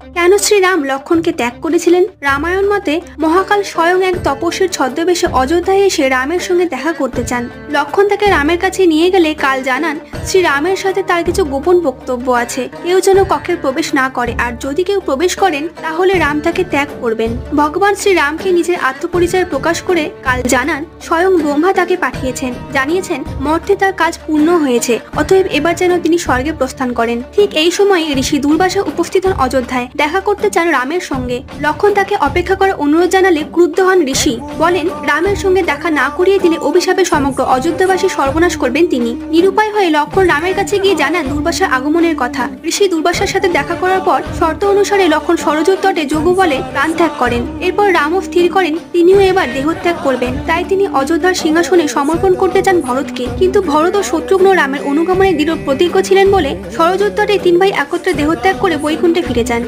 কেন শ্রীরাম লক্ষণকে ত্যাগ করেছিলেন? রামায়ণ মতে মহাকাল স্বয়ং এক তপস্বীর ছদ্মবেশে অযোধ্যায় এসে রামের সঙ্গে দেখা করতে চান। লক্ষণ তাকে রামের কাছে নিয়ে গেলে কাল জানান শ্রীরামের সাথে তার কিছু গোপন বক্তব্য আছে, কেউ যেন কক্ষের প্রবেশ না করে, আর যদি কেউ প্রবেশ করেন তাহলে রাম তাকে ত্যাগ করবেন। ভগবান শ্রীরামকে নিজের আত্মপরিচয় প্রকাশ করে কাল জানান স্বয়ং ব্রহ্মা তাকে পাঠিয়েছেন, জানিয়েছেন মর্তে তার কাজ পূর্ণ হয়েছে, অতএব এবার যেন তিনি স্বর্গে প্রস্থান করেন। ঠিক এই সময় ঋষি দুর্বাসা উপস্থিত হন অযোধ্যায়, দেখা করতে চান রামের সঙ্গে। লক্ষণ তাকে অপেক্ষা করার অনুরোধ জানালে ক্রুদ্ধ হন ঋষি, বলেন রামের সঙ্গে দেখা না করিয়ে দিলে অভিশাপে সমগ্র অযোধ্যাবাসী সর্বনাশ করবেন তিনি। নিরুপায় হয়ে লক্ষণ রামের কাছে গিয়ে জানান দুর্বাসার আগমনের কথা। ঋষি দুর্বাসার সাথে দেখা করার পর শর্ত অনুসারে লক্ষণ সরযূর তটে যোগ বলে প্রাণ ত্যাগ করেন। এরপর রামও স্থির করেন তিনিও এবার দেহত্যাগ করবেন, তাই তিনি অযোধ্যার সিংহাসনে সমর্পণ করতে চান ভরতকে। কিন্তু ভরত ও শত্রুঘ্ন রামের অনুগমনে দৃঢ় প্রতিজ্ঞ ছিলেন বলে সরযূর তটে তিন ভাই একত্রে দেহত্যাগ করে বৈকুণ্ঠে ফিরে যান।